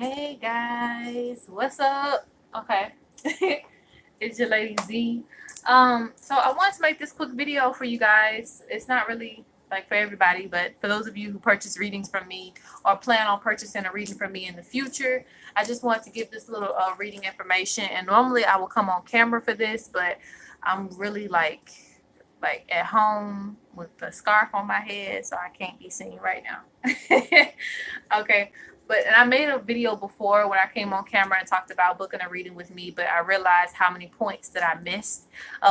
Hey guys, what's up? Okay, it's your lady Z. So I wanted to make this quick video for you guys. It's not really like for everybody, but for those of you who purchase readings from me or plan on purchasing a reading from me in the future, I just wanted to give this little reading information. And normally I will come on camera for this, but I'm really like at home with the scarf on my head, so I can't be seen right now. Okay. But and I made a video before when I came on camera and talked about booking a reading with me, but I realized how many points that I missed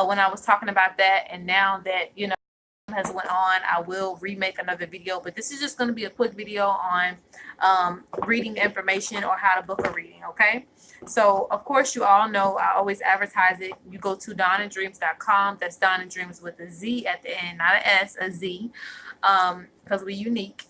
when I was talking about that. And now that has went on, I will remake another video, but this is just going to be a quick video on reading information or how to book a reading. Okay, so of course you all know I always advertise it. You go to donandreams.com. That's Don and Dreams with a Z at the end, not an S, a Z, because we're unique.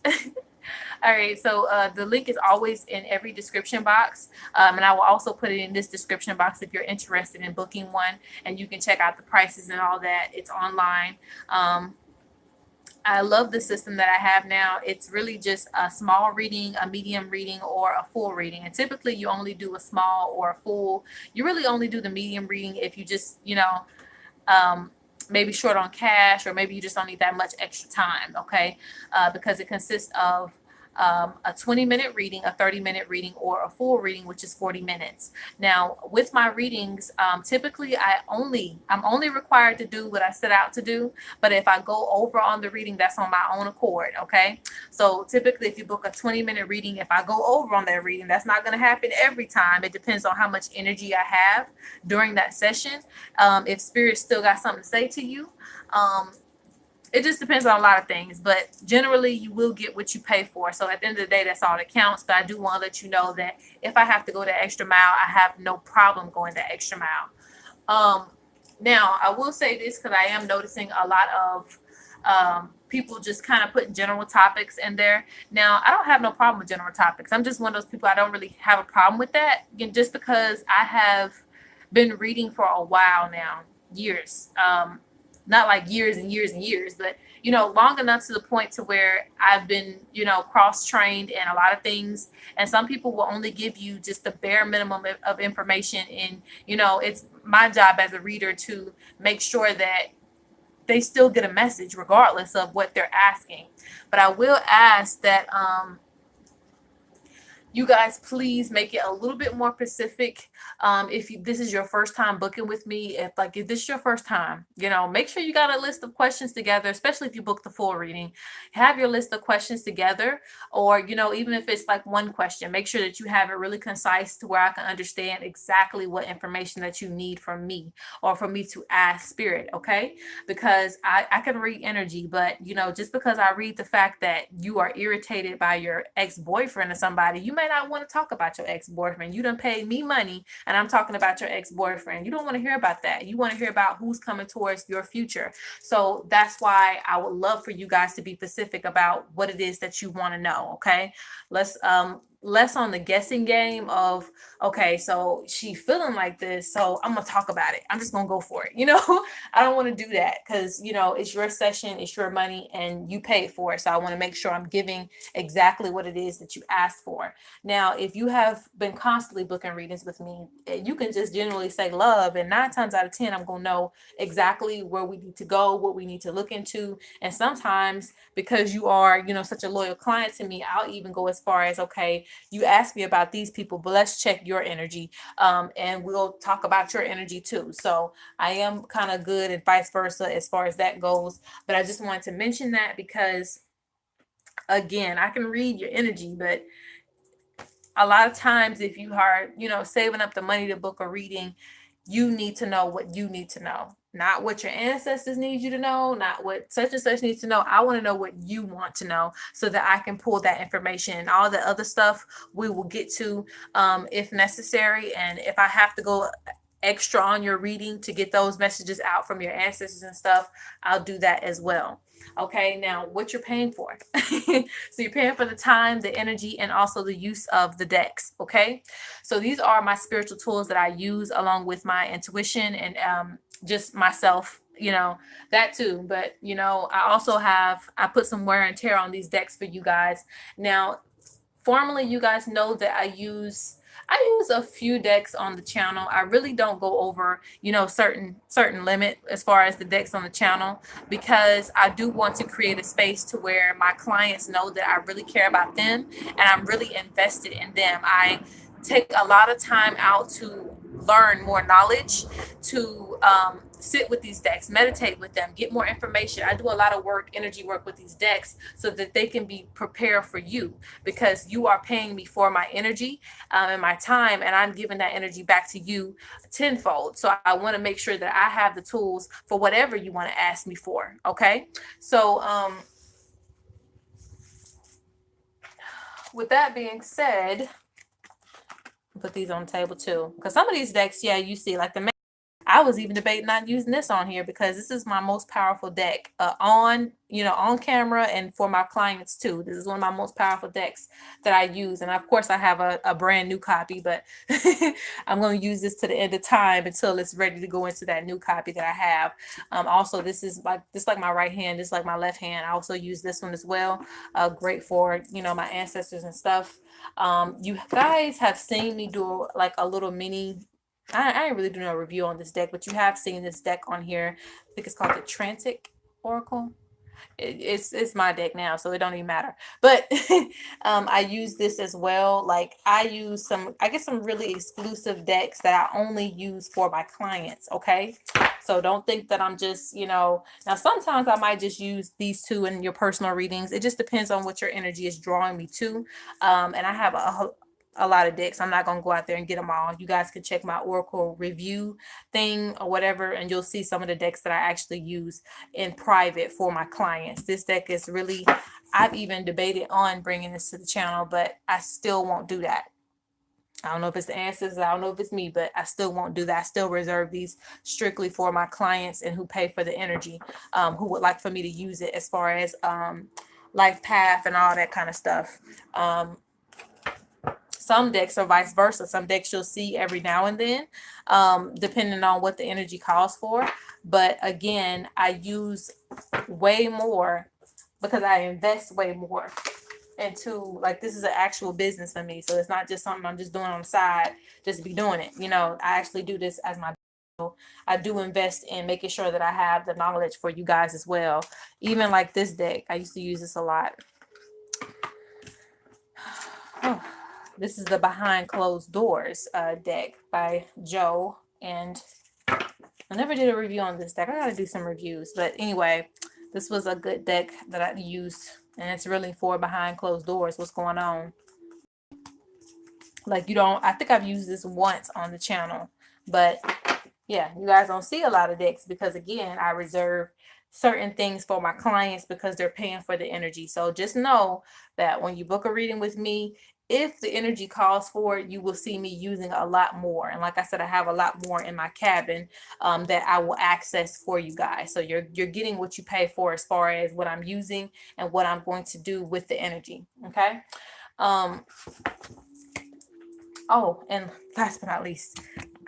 All right, so the link is always in every description box, and I will also put it in this description box if you're interested in booking one, and you can check out the prices and all that. It's online. I love the system that I have now. It's really just a small reading, a medium reading, or a full reading. And typically you only do a small or a full. You really only do the medium reading if you just, maybe short on cash, or maybe you just don't need that much extra time, okay? Because it consists of a 20-minute reading, a 30-minute reading, or a full reading, which is 40 minutes. Now, with my readings, typically I'm only required to do what I set out to do. But if I go over on the reading, that's on my own accord, okay? So typically, if you book a 20-minute reading, if I go over on that reading, that's not going to happen every time. It depends on how much energy I have during that session. If spirit still got something to say to you. It just depends on a lot of things, but generally you will get what you pay for. So at the end of the day, that's all that counts. But I do want to let you know that if I have to go that extra mile, I have no problem going that extra mile. Now, I will say this because I am noticing a lot of people just kind of putting general topics in there. Now, I don't have no problem with general topics. I'm just one of those people, I don't really have a problem with that. Again, just because I have been reading for a while now, years. Not like years and years and years, but long enough to the point to where I've been, cross-trained in a lot of things. And some people will only give you just the bare minimum of information. And, it's my job as a reader to make sure that they still get a message regardless of what they're asking. But I will ask that you guys please make it a little bit more specific. If this is your first time booking with me, if this is your first time, make sure you got a list of questions together, especially if you book the full reading. Have your list of questions together, or even if it's like one question, make sure that you have it really concise to where I can understand exactly what information that you need from me, or for me to ask spirit. Okay, because I can read energy, but just because I read the fact that you are irritated by your ex-boyfriend or somebody, you may not want to talk about your ex-boyfriend. You done paid me money and I'm talking about your ex-boyfriend. You don't want to hear about that. You want to hear about who's coming towards your future. So that's why I would love for you guys to be specific about what it is that you want to know. Okay, let's less on the guessing game of, okay, so she feeling like this, so I'm gonna talk about it. I'm just gonna go for it. I don't want to do that because it's your session, it's your money, and you paid for it. So I want to make sure I'm giving exactly what it is that you asked for. Now, if you have been constantly booking readings with me, you can just generally say love, and 9 times out of 10 I'm gonna know exactly where we need to go, what we need to look into. And sometimes, because you are such a loyal client to me, I'll even go as far as, okay, you asked me about these people, but let's check your energy, and we'll talk about your energy too. So I am kind of good and vice versa as far as that goes. But I just wanted to mention that because, again, I can read your energy, but a lot of times if you are, saving up the money to book a reading, you need to know what you need to know, not what your ancestors need you to know, not what such and such needs to know. I want to know what you want to know so that I can pull that information, and all the other stuff we will get to if necessary. And if I have to go extra on your reading to get those messages out from your ancestors and stuff, I'll do that as well. Okay, now what you're paying for. So you're paying for the time, the energy, and also the use of the decks. Okay, so these are my spiritual tools that I use along with my intuition and just myself, that too. But I also I put some wear and tear on these decks for you guys. Now, Formally, you guys know that I use a few decks on the channel. I really don't go over, certain limit as far as the decks on the channel, because I do want to create a space to where my clients know that I really care about them and I'm really invested in them. I take a lot of time out to learn more knowledge, to sit with these decks, meditate with them, get more information. I do a lot of work, energy work with these decks so that they can be prepared for you, because you are paying me for my energy and my time, and I'm giving that energy back to you tenfold. So I want to make sure that I have the tools for whatever you want to ask me for. Okay. So, with that being said, put these on the table too, because some of these decks, yeah, you see, like I was even debating not using this on here because this is my most powerful deck on camera and for my clients too. This is one of my most powerful decks that I use. And of course I have a brand new copy, but I'm going to use this to the end of time until it's ready to go into that new copy that I have. Also, this is like my right hand, this is like my left hand. I also use this one as well. Great for, my ancestors and stuff. You guys have seen me do like a little mini, I didn't really do no review on this deck, but you have seen this deck on here. I think it's called the Trantic Oracle. It's my deck now, so it don't even matter. But I use this as well. Like I get some really exclusive decks that I only use for my clients. Okay. So don't think that I'm just, now sometimes I might just use these two in your personal readings. It just depends on what your energy is drawing me to. And I have a lot of decks. I'm not going to go out there and get them all. You guys can check my Oracle review thing or whatever, and you'll see some of the decks that I actually use in private for my clients. This deck is really, I've even debated on bringing this to the channel, but I still won't do that. I don't know if it's the ancestors, I don't know if it's me, but I still won't do that. I still reserve these strictly for my clients and who pay for the energy, who would like for me to use it as far as life path and all that kind of stuff. Some decks are vice versa. Some decks you'll see every now and then, depending on what the energy calls for. But again, I use way more because I invest way more into, like, this is an actual business for me. So it's not just something I'm just doing on the side just to be doing it. I actually do this as my business. I do invest in making sure that I have the knowledge for you guys as well. Even like this deck, I used to use this a lot. Oh. This is the Behind Closed Doors deck by Joe. And I never did a review on this deck. I gotta do some reviews. But anyway, this was a good deck that I used. And it's really for behind closed doors. What's going on? Like, I think I've used this once on the channel. But yeah, you guys don't see a lot of decks because, again, I reserve certain things for my clients because they're paying for the energy. So just know that when you book a reading with me, if the energy calls for it, you will see me using a lot more. And like I said, I have a lot more in my cabin that I will access for you guys. So you're getting what you pay for as far as what I'm using and what I'm going to do with the energy. Okay. Oh, and last but not least,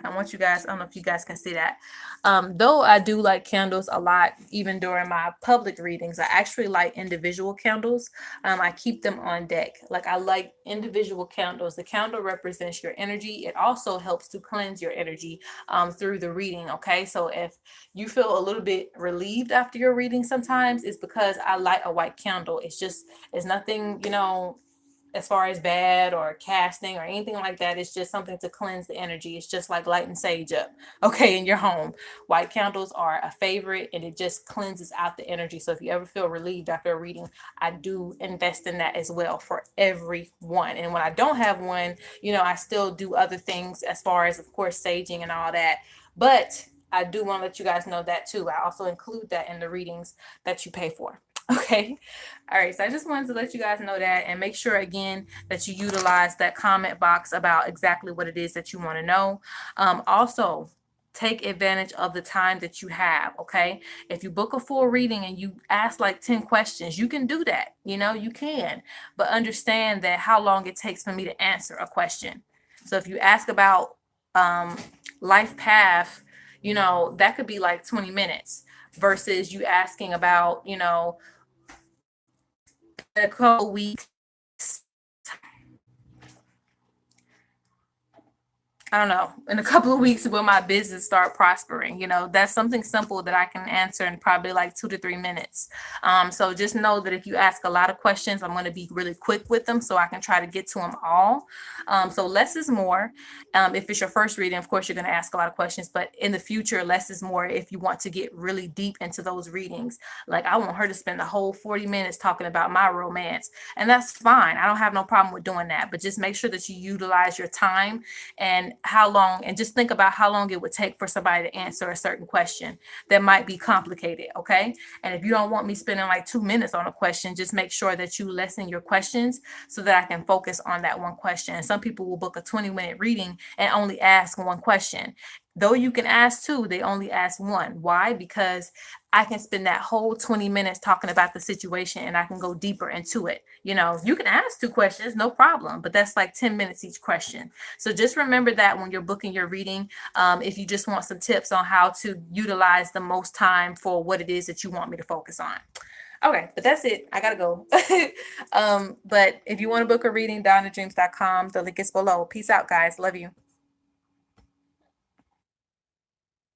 I want you guys, I don't know if you guys can see that. Though I do like candles a lot, even during my public readings, I actually like individual candles. I keep them on deck. Like, I like individual candles. The candle represents your energy. It also helps to cleanse your energy through the reading. Okay. So if you feel a little bit relieved after your reading, sometimes it's because I light a white candle. It's nothing, as far as bad or casting or anything like that. It's just something to cleanse the energy. It's just like lighting sage up, okay, in your home. White candles are a favorite, and it just cleanses out the energy. So if you ever feel relieved after a reading, I do invest in that as well for everyone. And when I don't have one, I still do other things as far as, of course, saging and all that. But I do want to let you guys know that too. I also include that in the readings that you pay for. Okay. All right. So I just wanted to let you guys know that, and make sure again that you utilize that comment box about exactly what it is that you want to know. Also, take advantage of the time that you have. Okay. If you book a full reading and you ask like 10 questions, you can do that. You can, but understand that how long it takes for me to answer a question. So if you ask about life path, that could be like 20 minutes versus you asking about, a couple weeks. I don't know, in a couple of weeks will my business start prospering? That's something simple that I can answer in probably like 2 to 3 minutes. So just know that if you ask a lot of questions, I'm going to be really quick with them so I can try to get to them all. So less is more. If it's your first reading, of course, you're going to ask a lot of questions, but in the future, less is more if you want to get really deep into those readings. Like I want her to spend the whole 40 minutes talking about my romance, and that's fine. I don't have no problem with doing that, but just make sure that you utilize your time and how long, and just think about how long it would take for somebody to answer a certain question that might be complicated. Okay. And if you don't want me spending like 2 minutes on a question, just make sure that you lessen your questions so that I can focus on that one question. And some people will book a 20-minute reading and only ask one question. Though you can ask two, they only ask one. Why? Because I can spend that whole 20 minutes talking about the situation and I can go deeper into it. You can ask two questions, no problem, but that's like 10 minutes each question. So just remember that when you're booking your reading, if you just want some tips on how to utilize the most time for what it is that you want me to focus on. Okay, but that's it. I gotta go. But if you want to book a reading, down at dreamz.com. The link is below. Peace out, guys. Love you.